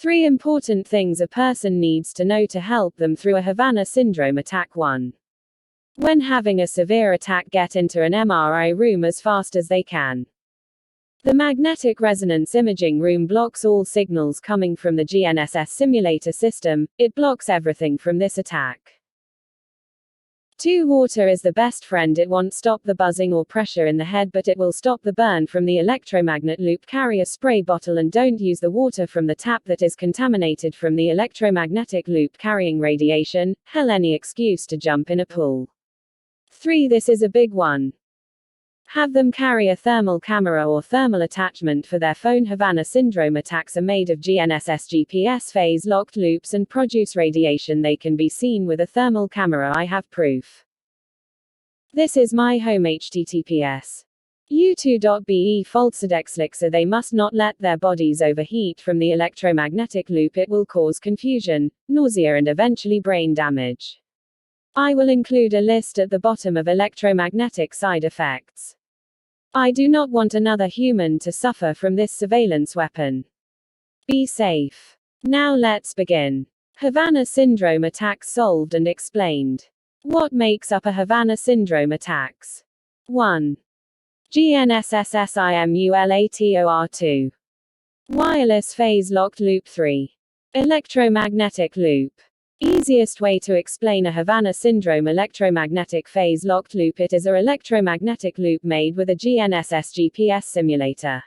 3 important things a person needs to know to help them through a Havana syndrome attack. 1. When having a severe attack, get into an MRI room as fast as they can. The magnetic resonance imaging room blocks all signals coming from the GNSS simulator system. It blocks everything from this attack. 2. Water is the best friend. It won't stop the buzzing or pressure in the head, but it will stop the burn from the electromagnet loop. Carry a spray bottle and don't use the water from the tap that is contaminated from the electromagnetic loop carrying radiation. Hell, any excuse to jump in a pool. 3. This is a big one. Have them carry a thermal camera or thermal attachment for their phone. Havana syndrome attacks are made of GNSS GPS phase locked loops and produce radiation. They can be seen with a thermal camera. I have proof. This is my home. https u2.be falsedexlixa. They must not let their bodies overheat from the electromagnetic loop. It will cause confusion, nausea and eventually brain damage. I will include a list at the bottom of electromagnetic side effects. I do not want another human to suffer from this surveillance weapon. Be safe. Now let's begin. Havana syndrome attacks solved and explained. What makes up a Havana syndrome attacks? 1. GNSS-SIMULATOR2. Wireless phase locked loop. 3. Electromagnetic loop. Easiest way to explain a Havana syndrome electromagnetic phase locked loop. It is a electromagnetic loop made with a GNSS GPS simulator.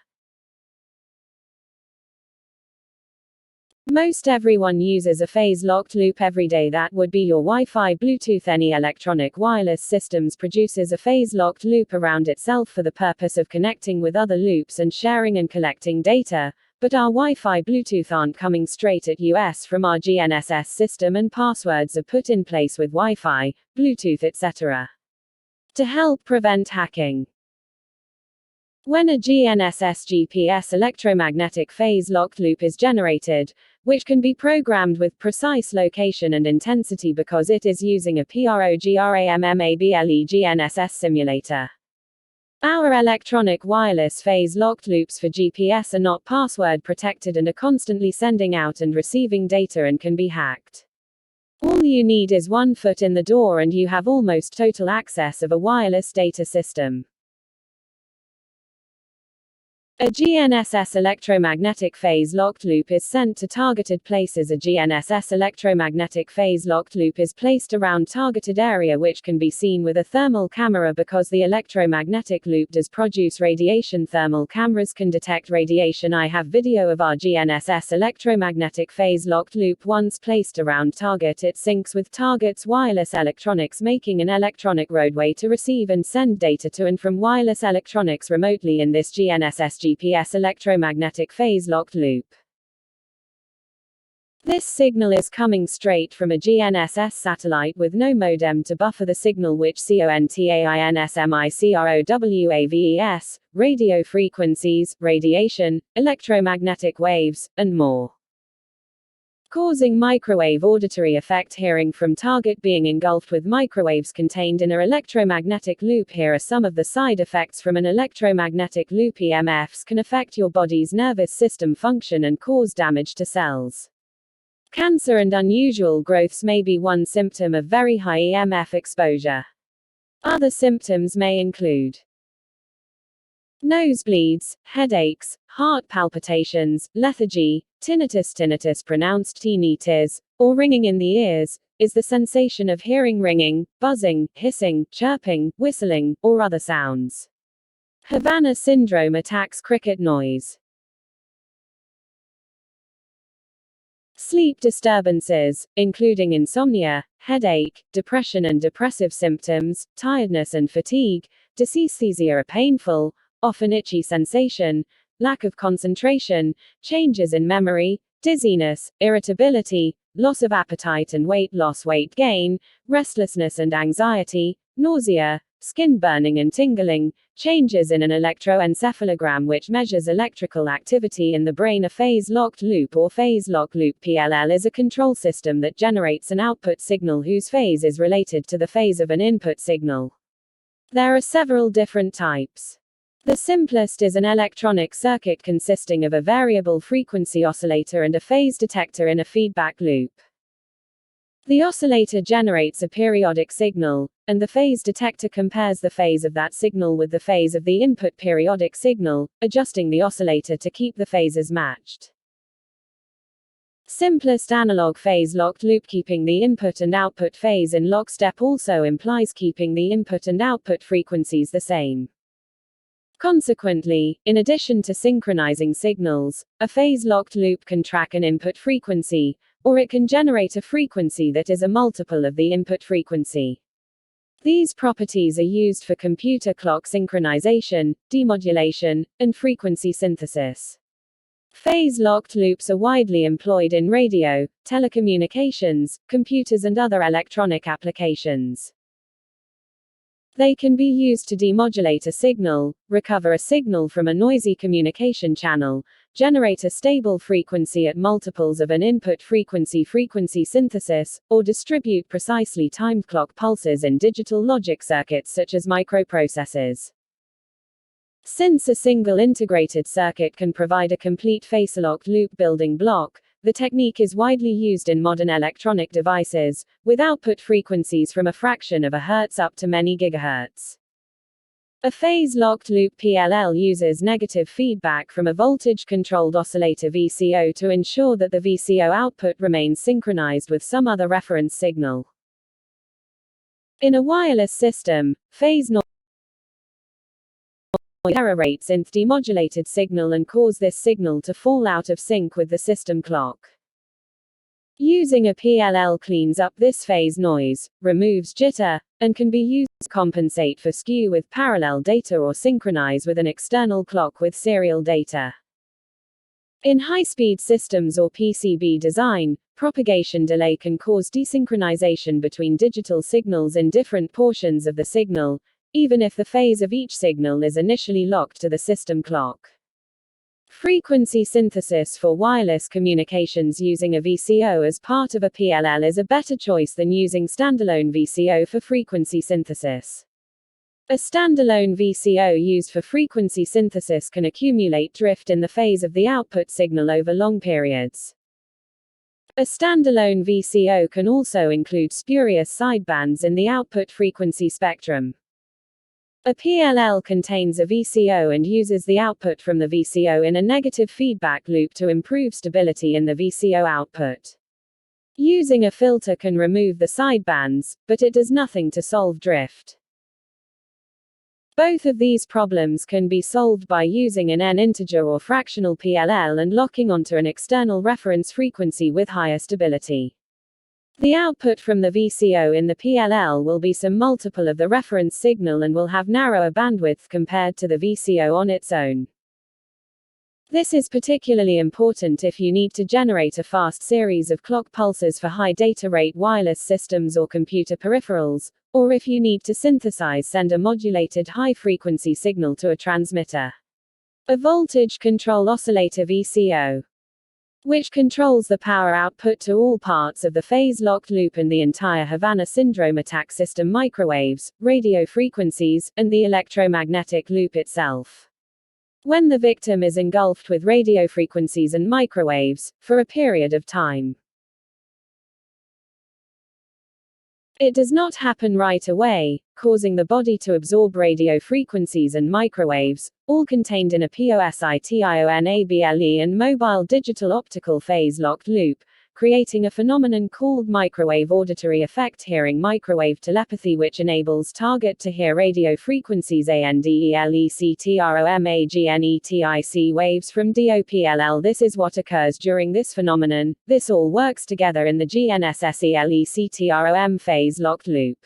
Most everyone uses a phase locked loop every day. That would be your Wi-Fi, Bluetooth. Any electronic wireless systems produces a phase locked loop around itself for the purpose of connecting with other loops and sharing and collecting data. But our Wi-Fi, Bluetooth aren't coming straight at us from our GNSS system, and passwords are put in place with Wi-Fi, Bluetooth, etc. to help prevent hacking. When a GNSS GPS electromagnetic phase locked loop is generated, which can be programmed with precise location and intensity because it is using a programmable GNSS simulator. Our electronic wireless phase locked loops for GPS are not password protected and are constantly sending out and receiving data and can be hacked. All you need is 1 foot in the door and you have almost total access of a wireless data system. A GNSS electromagnetic phase locked loop is sent to targeted places. A GNSS electromagnetic phase locked loop is placed around targeted area which can be seen with a thermal camera because the electromagnetic loop does produce radiation. Thermal cameras can detect radiation. I have video of our GNSS electromagnetic phase locked loop. Once placed around target, it syncs with target's wireless electronics, making an electronic roadway to receive and send data to and from wireless electronics remotely in this GNSS GPS electromagnetic phase locked loop. This signal is coming straight from a GNSS satellite with no modem to buffer the signal, which CONTAINSMICROWAVES, radio frequencies, radiation, electromagnetic waves, and more. Causing microwave auditory effect, hearing from target, being engulfed with microwaves contained in an electromagnetic loop. Here are some of the side effects from an electromagnetic loop. EMFs can affect your body's nervous system function and cause damage to cells. Cancer and unusual growths may be one symptom of very high EMF exposure. Other symptoms may include nosebleeds, headaches, heart palpitations, lethargy, tinnitus. Tinnitus, pronounced tinnitus, or ringing in the ears, is the sensation of hearing ringing, buzzing, hissing, chirping, whistling, or other sounds. Havana syndrome attacks cricket noise. Sleep disturbances, including insomnia, headache, depression and depressive symptoms, tiredness and fatigue, dysesthesia, a painful, often itchy sensation, lack of concentration, changes in memory, dizziness, irritability, loss of appetite and weight loss, weight gain, restlessness and anxiety, nausea, skin burning and tingling, changes in an electroencephalogram which measures electrical activity in the brain. A phase locked loop or phase lock loop PLL is a control system that generates an output signal whose phase is related to the phase of an input signal. There are several different types. The simplest is an electronic circuit consisting of a variable frequency oscillator and a phase detector in a feedback loop. The oscillator generates a periodic signal, and the phase detector compares the phase of that signal with the phase of the input periodic signal, adjusting the oscillator to keep the phases matched. Simplest analog phase-locked loop. Keeping the input and output phase in lockstep also implies keeping the input and output frequencies the same. Consequently, in addition to synchronizing signals, a phase-locked loop can track an input frequency, or it can generate a frequency that is a multiple of the input frequency. These properties are used for computer clock synchronization, demodulation, and frequency synthesis. Phase-locked loops are widely employed in radio, telecommunications, computers and other electronic applications. They can be used to demodulate a signal, recover a signal from a noisy communication channel, generate a stable frequency at multiples of an input frequency synthesis, or distribute precisely timed clock pulses in digital logic circuits such as microprocessors. Since a single integrated circuit can provide a complete phase-locked loop building block, the technique is widely used in modern electronic devices, with output frequencies from a fraction of a hertz up to many gigahertz. A phase-locked loop PLL uses negative feedback from a voltage-controlled oscillator VCO to ensure that the VCO output remains synchronized with some other reference signal. In a wireless system, phase noise error-rates in the demodulated signal and cause this signal to fall out of sync with the system clock. Using a PLL cleans up this phase noise, removes jitter, and can be used to compensate for skew with parallel data or synchronize with an external clock with serial data. In high-speed systems or PCB design, propagation delay can cause desynchronization between digital signals in different portions of the signal, even if the phase of each signal is initially locked to the system clock. Frequency synthesis for wireless communications using a VCO as part of a PLL is a better choice than using standalone VCO for frequency synthesis. A standalone VCO used for frequency synthesis can accumulate drift in the phase of the output signal over long periods. A standalone VCO can also include spurious sidebands in the output frequency spectrum. A PLL contains a VCO and uses the output from the VCO in a negative feedback loop to improve stability in the VCO output. Using a filter can remove the sidebands, but it does nothing to solve drift. Both of these problems can be solved by using an n-integer or fractional PLL and locking onto an external reference frequency with higher stability. The output from the VCO in the PLL will be some multiple of the reference signal and will have narrower bandwidth compared to the VCO on its own. This is particularly important if you need to generate a fast series of clock pulses for high data rate wireless systems or computer peripherals, or if you need to send a modulated high-frequency signal to a transmitter. A voltage control oscillator VCO, which controls the power output to all parts of the phase-locked loop and the entire Havana syndrome attack system microwaves, radio frequencies, and the electromagnetic loop itself. When the victim is engulfed with radio frequencies and microwaves, for a period of time. It does not happen right away, causing the body to absorb radio frequencies and microwaves, all contained in a positionable and mobile digital optical phase-locked loop, creating a phenomenon called microwave auditory effect hearing microwave telepathy, which enables target to hear radio frequencies ANDELECTROMAGNETIC waves from DOPLL. This is what occurs during this phenomenon. This all works together in the GNSSELECTROM phase-locked loop.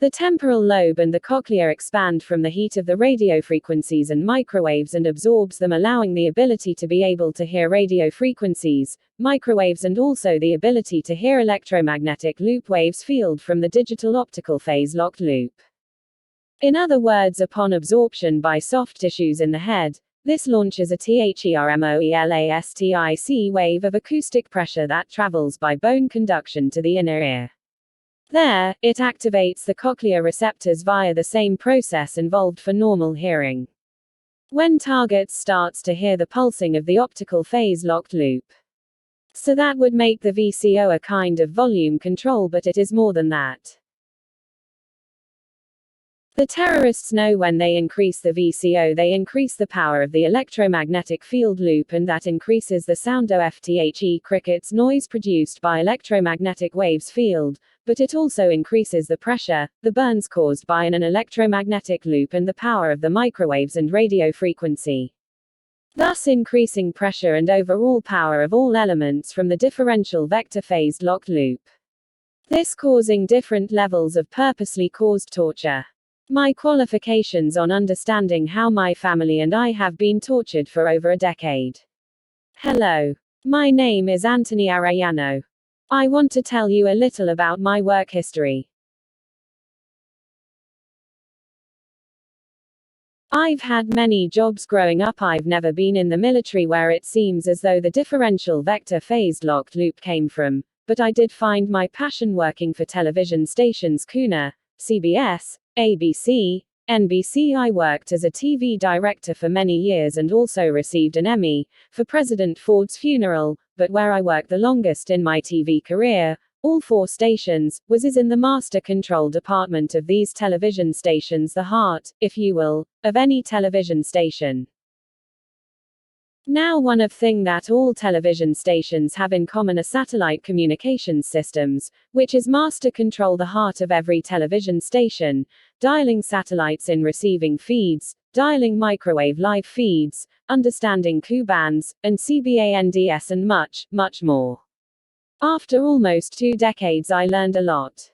The temporal lobe and the cochlea expand from the heat of the radio frequencies and microwaves and absorbs them, allowing the ability to be able to hear radio frequencies, microwaves, and also the ability to hear electromagnetic loop waves field from the digital optical phase-locked loop. In other words, upon absorption by soft tissues in the head, this launches a thermoelastic wave of acoustic pressure that travels by bone conduction to the inner ear. There, it activates the cochlear receptors via the same process involved for normal hearing. When targets starts to hear the pulsing of the optical phase-locked loop. So that would make the VCO a kind of volume control, but it is more than that. The terrorists know when they increase the VCO they increase the power of the electromagnetic field loop, and that increases the sound OFTHE cricket's noise produced by electromagnetic waves field, but it also increases the pressure, the burns caused by an electromagnetic loop, and the power of the microwaves and radio frequency, thus increasing pressure and overall power of all elements from the differential vector phased locked loop. This causing different levels of purposely caused torture. My qualifications on understanding how my family and I have been tortured for over a decade. Hello. My name is Anthony Arellano. I want to tell you a little about my work history. I've had many jobs growing up. I've never been in the military, where it seems as though the differential vector phased locked loop came from, but I did find my passion working for television stations Kuna, CBS, ABC, NBC. I worked as a TV director for many years and also received an Emmy for President Ford's funeral, but where I worked the longest in my TV career, all 4 stations, was in the master control department of these television stations, the heart, if you will, of any television station. Now, one of thing that all television stations have in common are satellite communications systems, which is master control, the heart of every television station, dialing satellites in receiving feeds, dialing microwave live feeds, understanding Ku bands, and CBANDS, and much, much more. After almost 2 decades I learned a lot.